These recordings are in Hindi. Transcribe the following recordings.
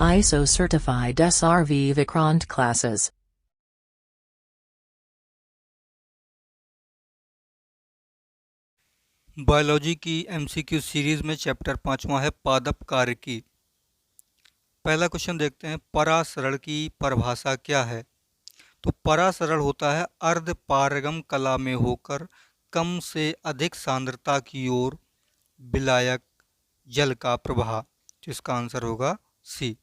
ISO certified SRV Vikrant classes. Biology की एमसीक्यू सीरीज में चैप्टर 5वां है पादप कार्य की। पहला क्वेश्चन देखते हैं, परासरण की परिभाषा क्या है। तो परासरण होता है अर्ध पारगम कला में होकर कम से अधिक सांद्रता की ओर विलायक जल का प्रवाह। तो इसका आंसर होगा सी।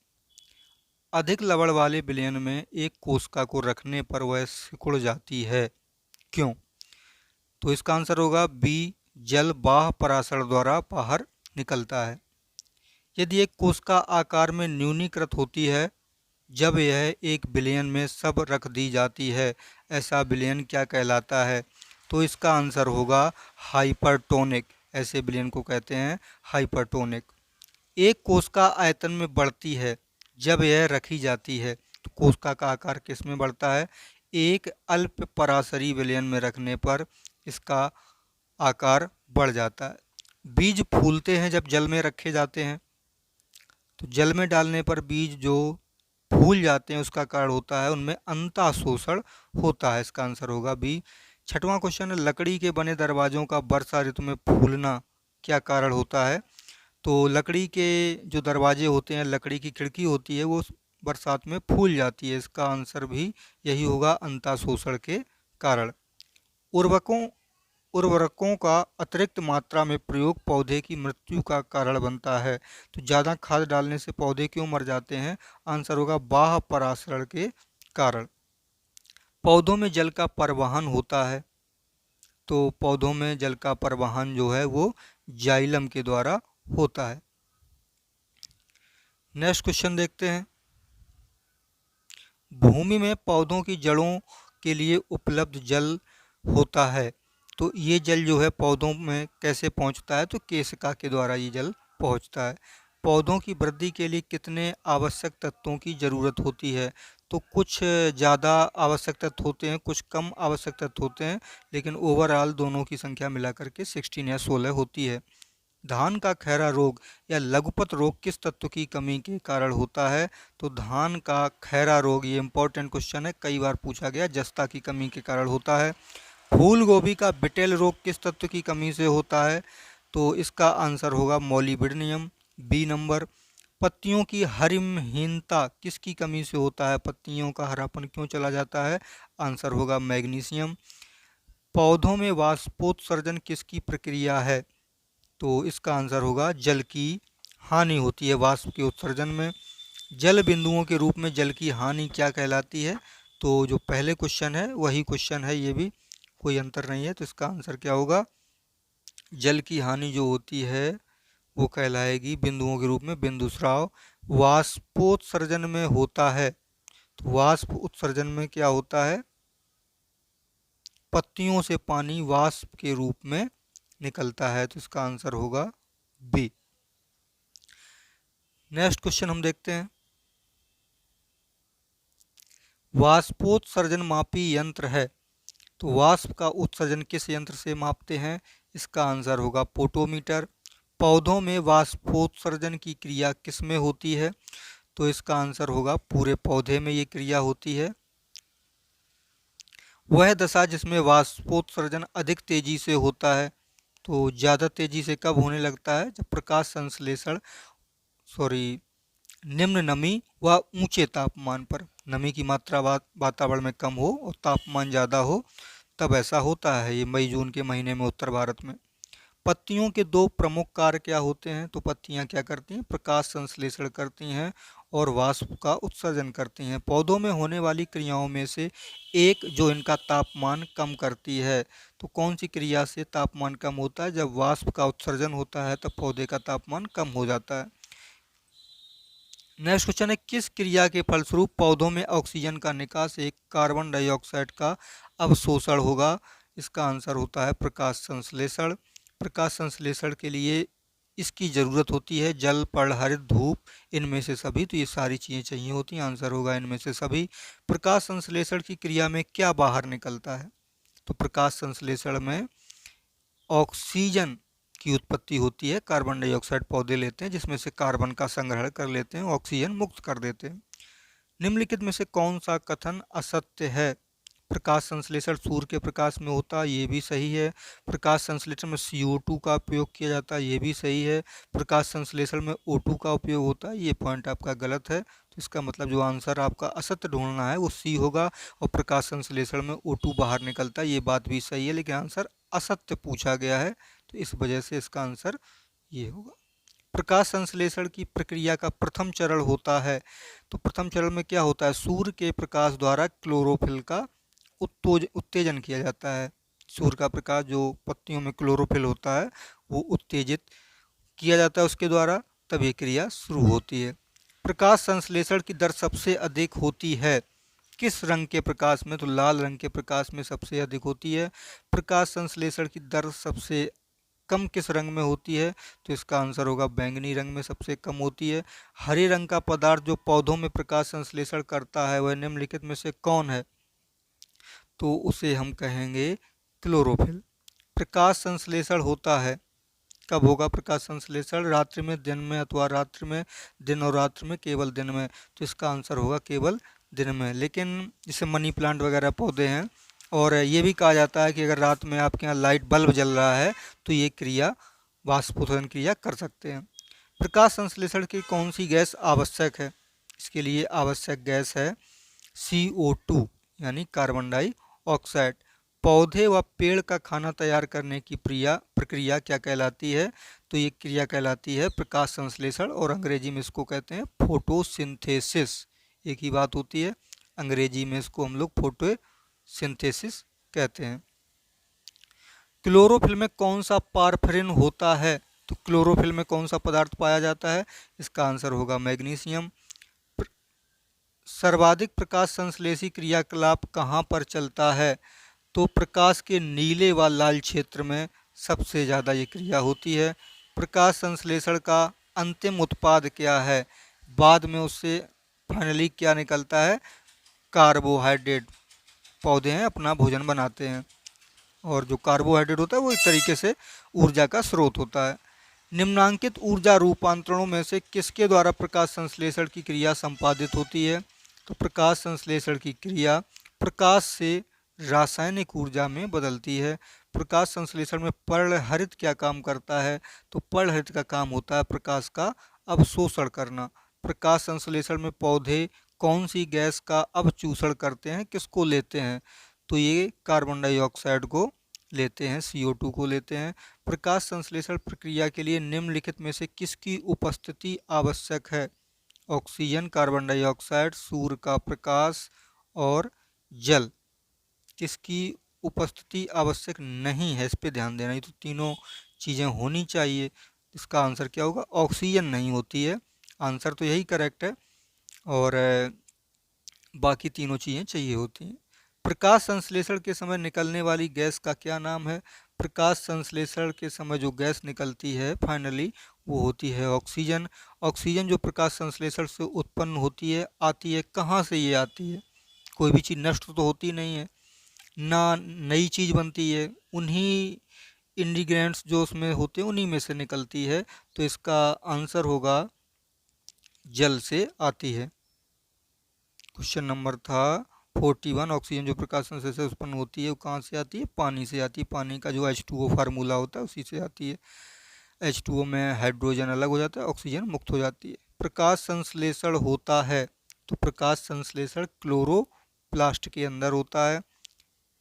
अधिक लवण वाले विलयन में एक कोशिका को रखने पर वह सिकुड़ जाती है, क्यों। तो इसका आंसर होगा बी, जल बाह्य परासरण द्वारा बाहर निकलता है। यदि एक कोशिका आकार में न्यूनीकृत होती है जब यह एक विलयन में सब रख दी जाती है, ऐसा विलयन क्या कहलाता है। तो इसका आंसर होगा हाइपरटोनिक। ऐसे विलयन को कहते हैं हाइपरटोनिक। एक कोशिका आयतन में बढ़ती है जब यह रखी जाती है। तो कोशिका का आकार किस में बढ़ता है, एक अल्प परासरी विलयन में रखने पर इसका आकार बढ़ जाता है। बीज फूलते हैं जब जल में रखे जाते हैं। तो जल में डालने पर बीज जो फूल जाते हैं उसका कारण होता है उनमें अंतःशोषण होता है। इसका आंसर होगा बी। छठवां क्वेश्चन है, लकड़ी के बने दरवाजों का वर्षा ऋतु में फूलना क्या कारण होता है। तो लकड़ी के जो दरवाजे होते हैं, लकड़ी की खिड़की होती है, वो बरसात में फूल जाती है। इसका आंसर भी यही होगा, अंतःशोषण के कारण। उर्वरकों उर्वरकों का अतिरिक्त मात्रा में प्रयोग पौधे की मृत्यु का कारण बनता है। तो ज़्यादा खाद डालने से पौधे क्यों मर जाते हैं। आंसर होगा बाह्य परासरण के कारण। पौधों में जल का परिवहन होता है। तो पौधों में जल का परिवहन जो है वो जाइलम के द्वारा होता है। नेक्स्ट क्वेश्चन देखते हैं, भूमि में पौधों की जड़ों के लिए उपलब्ध जल होता है। तो ये जल जो है पौधों में कैसे पहुंचता है। तो केशिका के द्वारा ये जल पहुंचता है। पौधों की वृद्धि के लिए कितने आवश्यक तत्वों की ज़रूरत होती है। तो कुछ ज़्यादा आवश्यक तत्व होते हैं, कुछ कम आवश्यक तत्व होते हैं, लेकिन ओवरऑल दोनों की संख्या मिलाकर के 16 या 16 होती है। धान का खैरा रोग या लघुपत रोग किस तत्व की कमी के कारण होता है। तो धान का खैरा रोग, ये इंपॉर्टेंट क्वेश्चन है, कई बार पूछा गया, जस्ता की कमी के कारण होता है। फूल गोभी का बिटेल रोग किस तत्व की कमी से होता है। तो इसका आंसर होगा मॉलिब्डेनम, बी नंबर। पत्तियों की हरिमहीनता किसकी कमी से होता है, पत्तियों का हरापन क्यों चला जाता है। आंसर होगा मैग्नीशियम। पौधों में वाष्पोत्सर्जन किसकी प्रक्रिया है। तो इसका आंसर होगा जल की हानि होती है वाष्प के उत्सर्जन में। जल बिंदुओं के रूप में जल की हानि क्या कहलाती है। तो जो पहले क्वेश्चन है वही क्वेश्चन है, ये भी कोई अंतर नहीं है। तो इसका आंसर क्या होगा, जल की हानि जो होती है वो कहलाएगी बिंदुओं के रूप में बिंदुस्राव। वाष्पोत्सर्जन में होता है। तो वाष्प उत्सर्जन में क्या होता है, पत्तियों से पानी वाष्प के रूप में निकलता है। तो इसका आंसर होगा बी। नेक्स्ट क्वेश्चन हम देखते हैं, वाष्पोत्सर्जन मापी यंत्र है। तो वाष्प का उत्सर्जन किस यंत्र से मापते हैं। इसका आंसर होगा पोटोमीटर। पौधों में वाष्पोत्सर्जन की क्रिया किस में होती है। तो इसका आंसर होगा पूरे पौधे में ये क्रिया होती है। वह दशा जिसमें वाष्पोत्सर्जन अधिक तेजी से होता है। तो ज़्यादा तेजी से कब होने लगता है, जब प्रकाश संश्लेषण निम्न नमी व ऊंचे तापमान पर, नमी की मात्रा वातावरण में कम हो और तापमान ज़्यादा हो, तब ऐसा होता है। ये मई जून के महीने में उत्तर भारत में। पत्तियों के दो प्रमुख कार्य क्या होते हैं। तो पत्तियां क्या करती हैं, प्रकाश संश्लेषण करती हैं और वाष्प का उत्सर्जन करती हैं। पौधों में होने वाली क्रियाओं में से एक जो इनका तापमान कम करती है। तो कौन सी क्रिया से तापमान कम होता है, जब वाष्प का उत्सर्जन होता है तब पौधे का तापमान कम हो जाता है। नेक्स्ट क्वेश्चन है, किस क्रिया के फलस्वरूप पौधों में ऑक्सीजन का निकास एक कार्बन डाइऑक्साइड का अवशोषण होगा। इसका आंसर होता है प्रकाश संश्लेषण। प्रकाश संश्लेषण के लिए इसकी ज़रूरत होती है, जल, पर्णहरित, धूप, इनमें से सभी। तो ये सारी चीज़ें चाहिए होती हैं, आंसर होगा इनमें से सभी। प्रकाश संश्लेषण की क्रिया में क्या बाहर निकलता है। तो प्रकाश संश्लेषण में ऑक्सीजन की उत्पत्ति होती है। कार्बन डाइऑक्साइड पौधे लेते हैं जिसमें से कार्बन का संग्रहण कर लेते हैं, ऑक्सीजन मुक्त कर देते हैं। निम्नलिखित में से कौन सा कथन असत्य है? प्रकाश संश्लेषण सूर्य के प्रकाश में होता है, ये भी सही है। प्रकाश संश्लेषण में CO2 का उपयोग किया जाता है, ये भी सही है। प्रकाश संश्लेषण में O2 का उपयोग होता है, ये पॉइंट आपका गलत है। तो इसका मतलब जो आंसर आपका असत्य ढूंढना है वो सी होगा, और प्रकाश संश्लेषण में O2 बाहर निकलता है, ये बात भी सही है, लेकिन आंसर असत्य पूछा गया है, तो इस वजह से इसका आंसर ये होगा। प्रकाश संश्लेषण की प्रक्रिया का प्रथम चरण होता है, तो प्रथम चरण में क्या होता है? सूर्य के प्रकाश द्वारा क्लोरोफिल का उत्तेजन किया जाता है। सूर्य का प्रकाश, जो पत्तियों में क्लोरोफिल होता है, वो उत्तेजित किया जाता है उसके द्वारा, तब ये क्रिया शुरू होती है। प्रकाश संश्लेषण की दर सबसे अधिक होती है किस रंग के प्रकाश में? तो लाल रंग के प्रकाश में सबसे अधिक होती है। प्रकाश संश्लेषण की दर सबसे कम किस रंग में होती है? तो इसका आंसर होगा बैंगनी रंग में सबसे कम होती है। हरे रंग का पदार्थ जो पौधों में प्रकाश संश्लेषण करता है वह निम्नलिखित में से कौन है? तो उसे हम कहेंगे क्लोरोफिल। प्रकाश संश्लेषण होता है कब होगा? प्रकाश संश्लेषण रात्रि में, दिन में, अथवा रात्रि में, दिन और रात्रि में, केवल दिन में। तो इसका आंसर होगा केवल दिन में। लेकिन जैसे मनी प्लांट वगैरह पौधे हैं, और ये भी कहा जाता है कि अगर रात में आपके यहाँ लाइट बल्ब जल रहा है तो ये क्रिया, वाष्पोत्सर्जन क्रिया कर सकते हैं। प्रकाश संश्लेषण की कौन सी गैस आवश्यक है? इसके लिए आवश्यक गैस है CO2 यानी कार्बन डाइऑक्साइड। पौधे व पेड़ का खाना तैयार करने की प्रक्रिया क्या कहलाती है? तो ये क्रिया कहलाती है प्रकाश संश्लेषण, और अंग्रेजी में इसको कहते हैं फोटोसिंथेसिस। एक ही बात होती है, अंग्रेजी में इसको हम लोग फोटोसिंथेसिस कहते हैं। क्लोरोफिल में कौन सा पारफिरिन होता है? तो क्लोरोफिल में कौन सा पदार्थ पाया जाता है? इसका आंसर होगा मैग्नीशियम। सर्वाधिक प्रकाश संश्लेषी क्रियाकलाप कहाँ पर चलता है? तो प्रकाश के नीले व लाल क्षेत्र में सबसे ज़्यादा ये क्रिया होती है। प्रकाश संश्लेषण का अंतिम उत्पाद क्या है? बाद में उससे फाइनली क्या निकलता है? कार्बोहाइड्रेट। पौधे हैं अपना भोजन बनाते हैं, और जो कार्बोहाइड्रेट होता है वो एक तरीके से ऊर्जा का स्रोत होता है। निम्नांकित ऊर्जा रूपांतरणों में से किसके द्वारा प्रकाश संश्लेषण की क्रिया संपादित होती है? तो प्रकाश संश्लेषण की क्रिया प्रकाश से रासायनिक ऊर्जा में बदलती है। प्रकाश संश्लेषण में पर्णहरित क्या काम करता है? तो पर्णहरित का काम होता है प्रकाश का अवशोषण करना। प्रकाश संश्लेषण में पौधे कौन सी गैस का अवशोषण करते हैं, किसको लेते हैं? तो ये कार्बन डाइऑक्साइड को लेते हैं, CO2 को लेते हैं। प्रकाश संश्लेषण प्रक्रिया के लिए निम्नलिखित में से किसकी उपस्थिति आवश्यक है? ऑक्सीजन, कार्बन डाइऑक्साइड, सूर्य का प्रकाश और जल। किसकी उपस्थिति आवश्यक नहीं है, इस पे ध्यान देना। ये तो तीनों चीज़ें होनी चाहिए। इसका आंसर क्या होगा? ऑक्सीजन नहीं होती है, आंसर तो यही करेक्ट है, और बाकी तीनों चीज़ें चाहिए होती हैं। प्रकाश संश्लेषण के समय निकलने वाली गैस का क्या नाम है? प्रकाश संश्लेषण के समय जो गैस निकलती है फाइनली, वो होती है ऑक्सीजन। ऑक्सीजन जो प्रकाश संश्लेषण से उत्पन्न होती है, आती है कहाँ से? ये आती है, कोई भी चीज़ नष्ट तो होती नहीं है ना, नई चीज़ बनती है, उन्हीं इंग्रेडिएंट्स जो उसमें होते हैं उन्हीं में से निकलती है। तो इसका आंसर होगा जल से आती है। क्वेश्चन नंबर था 41। ऑक्सीजन जो प्रकाश संश्लेषण से उत्पन्न होती है वो कहाँ से आती है? पानी से आती है। पानी का जो H2O फार्मूला होता है उसी से आती है। H2O में हाइड्रोजन अलग हो जाता है, ऑक्सीजन मुक्त हो जाती है। प्रकाश संश्लेषण होता है, तो प्रकाश संश्लेषण क्लोरोप्लास्ट के अंदर होता है।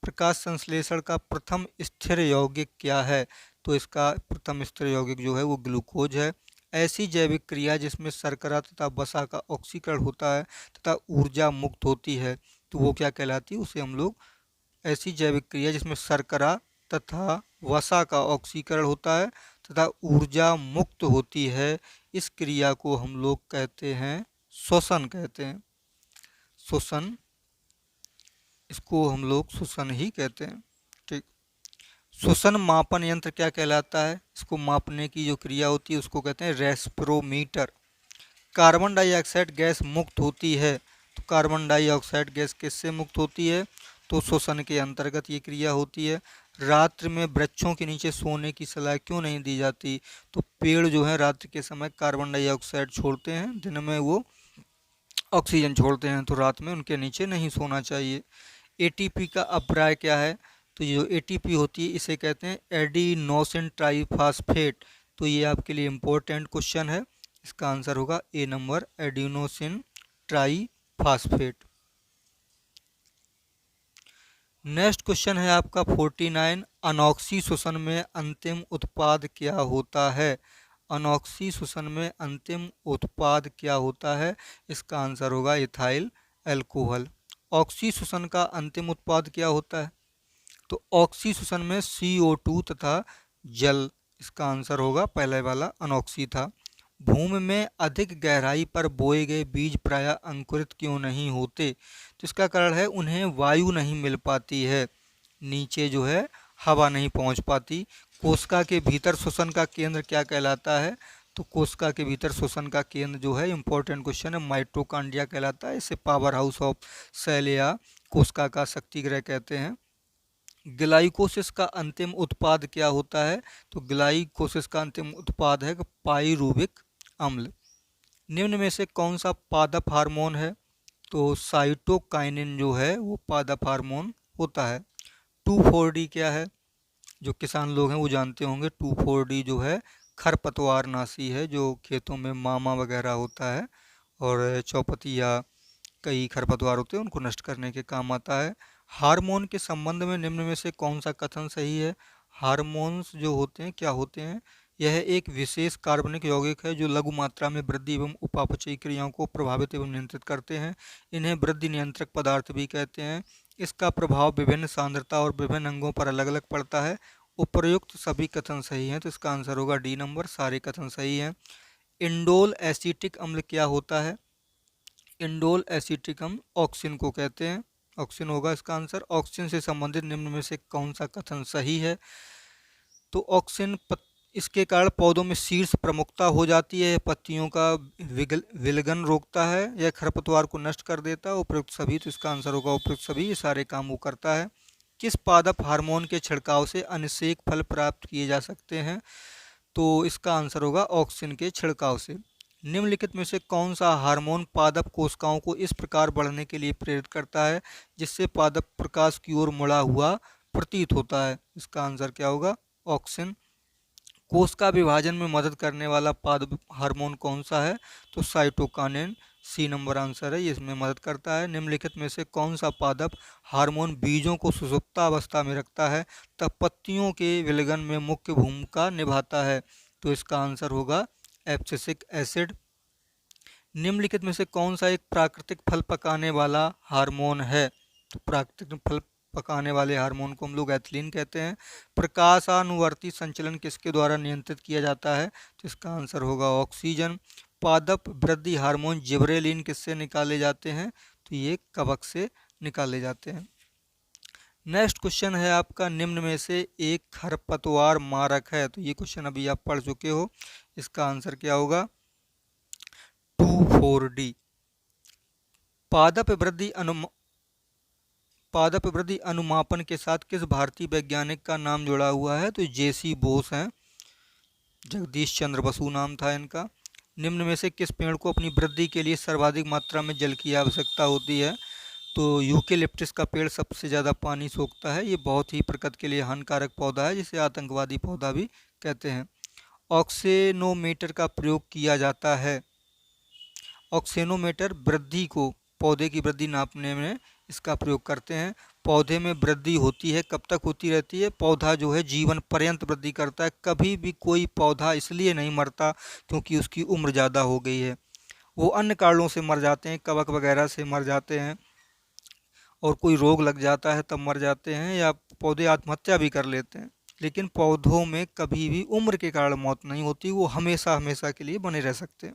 प्रकाश संश्लेषण का प्रथम स्थिर यौगिक क्या है? तो इसका प्रथम स्थिर यौगिक जो है वो ग्लूकोज है। ऐसी जैविक क्रिया जिसमें शर्करा तथा वसा का ऑक्सीकरण होता है तथा ऊर्जा मुक्त होती है, तो वो क्या कहलाती है? उसे हम लोग, ऐसी जैविक क्रिया जिसमें शर्करा तथा वसा का ऑक्सीकरण होता है तथा ऊर्जा मुक्त होती है, इस क्रिया को हम लोग कहते हैं श्वसन कहते हैं। श्वसन, इसको हम लोग श्वसन ही कहते हैं। ठीक। श्वसन मापन यंत्र क्या कहलाता है? इसको मापने की जो क्रिया होती है उसको कहते हैं रेस्पिरोमीटर। कार्बन डाइऑक्साइड गैस मुक्त होती है, तो कार्बन डाइऑक्साइड गैस किससे मुक्त होती है? तो श्वसन के अंतर्गत ये क्रिया होती है। रात्रि में वृक्षों के नीचे सोने की सलाह क्यों नहीं दी जाती? तो पेड़ जो है रात्रि के समय कार्बन डाइऑक्साइड छोड़ते हैं, दिन में वो ऑक्सीजन छोड़ते हैं, तो रात में उनके नीचे नहीं सोना चाहिए। एटीपी का अपर्याय क्या है? तो ये जो एटीपी होती है इसे कहते हैं एडिनोसिन ट्राइफॉस्फेट। तो ये आपके लिए इम्पोर्टेंट क्वेश्चन है। इसका आंसर होगा A number, adenosine triphosphate. Next question है आपका 49, अनॉक्सी श्वसन में अंतिम उत्पाद क्या होता है? अनॉक्सी श्वसन में अंतिम उत्पाद क्या होता है? इसका आंसर होगा इथाइल अल्कोहल। ऑक्सी श्वसन का अंतिम उत्पाद क्या होता है? तो ऑक्सी श्वसन में CO2 तथा जल। इसका आंसर होगा पहले वाला अनॉक्सी था। भूमि में अधिक गहराई पर बोए गए बीज प्रायः अंकुरित क्यों नहीं होते? तो इसका कारण है उन्हें वायु नहीं मिल पाती है, नीचे जो है हवा नहीं पहुंच पाती। कोशिका के भीतर श्वसन का केंद्र क्या कहलाता है? तो कोशिका के भीतर श्वसन का केंद्र जो है इंपॉर्टेंट क्वेश्चन है, माइटोकॉन्ड्रिया कहलाता है। इसे पावर हाउस ऑफ सेल या कोशिका का शक्ति गृह कहते हैं। ग्लाइकोसिस का अंतिम उत्पाद क्या होता है? तो ग्लाइकोसिस का अंतिम उत्पाद है पाइरूविक अम्ल। निम्न में से कौन सा पादप हार्मोन है? तो साइटोकाइनिन जो है वो पादप हार्मोन होता है। 2,4-D क्या है? जो किसान लोग हैं वो जानते होंगे। 2,4-D जो है खरपतवारनाशी है, जो खेतों में मामा वगैरह होता है और चौपती या कई खरपतवार होते हैं उनको नष्ट करने के काम आता है। हार्मोन के संबंध में निम्न में से कौन सा कथन सही है? हार्मोन्स जो होते हैं क्या होते हैं? यह एक विशेष कार्बनिक यौगिक है जो लघु मात्रा में वृद्धि एवं उपापचयी क्रियाओं को प्रभावित एवं नियंत्रित करते हैं। इन्हें वृद्धि नियंत्रक पदार्थ भी कहते हैं। इसका प्रभाव विभिन्न सांद्रता और विभिन्न अंगों पर अलग अलग पड़ता है। उपर्युक्त सभी कथन सही हैं, तो इसका आंसर होगा डी नंबर, सारे कथन सही हैं। इंडोल एसिटिक अम्ल क्या होता है? इंडोल एसिटिक अम्ल ऑक्सिन को कहते हैं, ऑक्सिन होगा इसका आंसर। ऑक्सिन से संबंधित निम्न में से कौन सा कथन सही है? तो ऑक्सिन इसके कारण पौधों में शीर्ष प्रमुखता हो जाती है, पत्तियों का विलगन रोकता है, यह खरपतवार को नष्ट कर देता है। उपयुक्त सभी, तो इसका आंसर होगा उपयुक्त सभी, ये सारे काम वो करता है। किस पादप हार्मोन के छिड़काव से अनिषेक फल प्राप्त किए जा सकते हैं? तो इसका आंसर होगा ऑक्सिन के छिड़काव से। निम्नलिखित में से कौन सा हार्मोन पादप कोशिकाओं को इस प्रकार बढ़ने के लिए प्रेरित करता है जिससे पादप प्रकाश की ओर मुड़ा हुआ प्रतीत होता है? इसका आंसर क्या होगा? ऑक्सिन। कोशिका विभाजन में मदद करने वाला पादप हार्मोन कौन सा है? तो साइटोकाइनिन, सी नंबर आंसर है, ये इसमें मदद करता है। निम्नलिखित में से कौन सा पादप हार्मोन बीजों को सुषुप्तावस्था में रखता है तब पत्तियों के विलगन में मुख्य भूमिका निभाता है? तो इसका आंसर होगा एब्सिसिक एसिड। निम्नलिखित में से कौन सा एक प्राकृतिक फल पकाने वाला हार्मोन है? तो प्राकृतिक फल पकाने वाले हार्मोन को हम लोग एथिलीन कहते हैं। प्रकाशानुवर्ती संचलन किसके द्वारा नियंत्रित किया जाता है? तो इसका आंसर होगा ऑक्सीजन। पादप वृद्धि हार्मोन जिबरेलिन किससे निकाले जाते हैं? तो ये कवक से निकाले जाते हैं। नेक्स्ट क्वेश्चन है आपका, निम्न में से एक खरपतवार मारक है? तो ये क्वेश्चन अभी आप पढ़ चुके हो, इसका आंसर क्या होगा? 2,4-D। पादप वृद्धि अनुमापन के साथ किस भारतीय वैज्ञानिक का नाम जुड़ा हुआ है? तो JC बोस हैं, जगदीश चंद्र बसु नाम था इनका। निम्न में से किस पेड़ को अपनी वृद्धि के लिए सर्वाधिक मात्रा में जल की आवश्यकता होती है? तो यूकेलिप्टस का पेड़ सबसे ज़्यादा पानी सोखता है, ये बहुत ही प्रकृति के लिए हानिकारक पौधा है जिसे आतंकवादी पौधा भी कहते हैं। ऑक्सेनोमीटर का प्रयोग किया जाता है। ऑक्सेनोमीटर वृद्धि को, पौधे की वृद्धि नापने में इसका प्रयोग करते हैं। पौधे में वृद्धि होती है, कब तक होती रहती है? पौधा जो है जीवन पर्यंत वृद्धि करता है। कभी भी कोई पौधा इसलिए नहीं मरता क्योंकि उसकी उम्र ज़्यादा हो गई है, वो अन्य कारणों से मर जाते हैं, कवक वगैरह से मर जाते हैं, और कोई रोग लग जाता है तब मर जाते हैं, या पौधे आत्महत्या भी कर लेते हैं। लेकिन पौधों में कभी भी उम्र के कारण मौत नहीं होती, वो हमेशा हमेशा के लिए बने रह सकते हैं।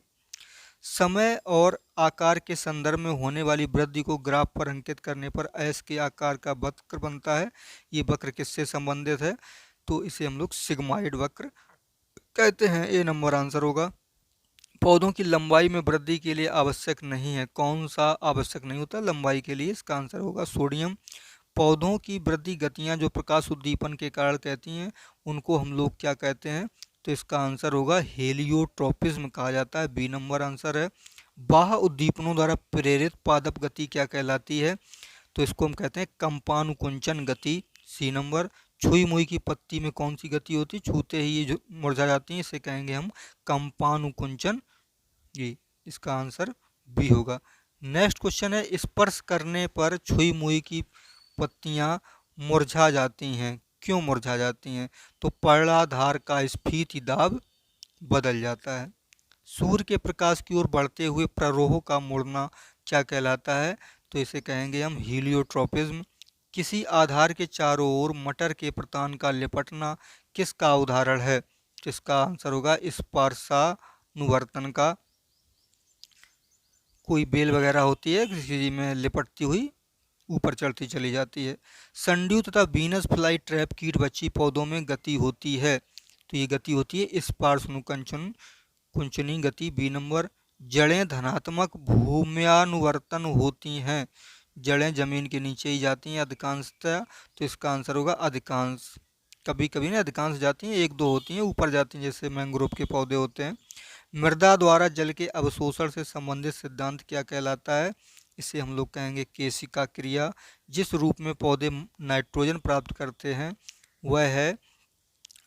समय और आकार के संदर्भ में होने वाली वृद्धि को ग्राफ पर अंकित करने पर एस के आकार का वक्र बनता है। ये वक्र किससे संबंधित है? तो इसे हम लोग सिग्माइड वक्र कहते हैं, ए नंबर आंसर होगा। पौधों की लंबाई में वृद्धि के लिए आवश्यक नहीं है, कौन सा आवश्यक नहीं होता लंबाई के लिए? इसका आंसर होगा सोडियम। पौधों की वृद्धि गतियां जो प्रकाश उद्दीपन के कारण कहती हैं, उनको हम लोग क्या कहते हैं? तो इसका आंसर होगा हेलियोट्रोपिज्म कहा जाता है। बी नंबर आंसर है। बाह्य उद्दीपनों द्वारा प्रेरित पादप गति क्या कहलाती है? तो इसको हम कहते हैं कंपानुकुंचन गति। C number. छुई मुई की पत्ती में कौन सी गति होती है? छूते ही ये जो मुरझा जाती है, इसे कहेंगे हम कंपानुकुंचन। जी, इसका आंसर बी होगा। नेक्स्ट क्वेश्चन है, स्पर्श करने पर छुई मुई की पत्तियां मुरझा जाती हैं, क्यों मुरझा जाती हैं? तो पर्णाधार का स्फीति दाब बदल जाता है। सूर्य के प्रकाश की ओर बढ़ते हुए प्ररोह का मुड़ना क्या कहलाता है? तो इसे कहेंगे हम हीलियोट्रोपिज्म। किसी आधार के चारों ओर मटर के प्रतान का लिपटना किसका उदाहरण है? तो इसका आंसर होगा स्पर्शानुवर्तन का। कोई बेल वगैरह होती है किसी चीज में लिपटती हुई ऊपर चढ़ती चली जाती है। संड्यू तथा वीनस फ्लाई ट्रैप कीट बच्ची पौधों में गति होती है, तो ये गति होती है स्पर्शानुकुंचन कुंचनी गति। B number. जड़ें धनात्मक भूम्यानुवर्तन होती हैं, जड़ें जमीन के नीचे ही जाती हैं अधिकांशतः, तो इसका आंसर होगा अधिकांश। कभी कभी ना अधिकांश जाती हैं, एक दो होती हैं ऊपर जाती हैं, जैसे मैंग्रोव के पौधे होते हैं। मृदा द्वारा जल के अवशोषण से संबंधित सिद्धांत क्या कहलाता है? इसे हम लोग कहेंगे केशिका क्रिया। जिस रूप में पौधे नाइट्रोजन प्राप्त करते हैं वह है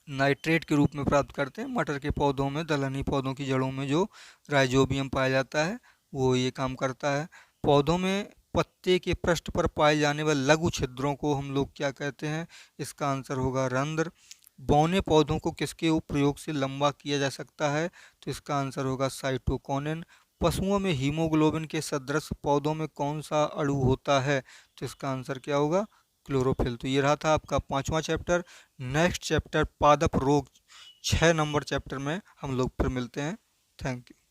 नाइट्रेट के रूप में प्राप्त करते हैं। मटर के पौधों में, दलहनी पौधों की जड़ों में जो राइजोबियम पाया जाता है वो ये काम करता है। पौधों में पत्ते के पृष्ठ पर पाए जाने वाले लघु छिद्रों को हम लोग क्या कहते हैं? इसका आंसर होगा रंध्र। बौने पौधों को किसके प्रयोग से लंबा किया जा सकता है? तो इसका आंसर होगा साइटोकिनिन। पशुओं में हीमोग्लोबिन के सदृश पौधों में कौन सा अणु होता है? तो इसका आंसर क्या होगा? क्लोरोफिल। तो ये रहा था आपका 5वां चैप्टर। नेक्स्ट चैप्टर पादप रोग 6 नंबर चैप्टर में हम लोग फिर मिलते हैं। Thank you.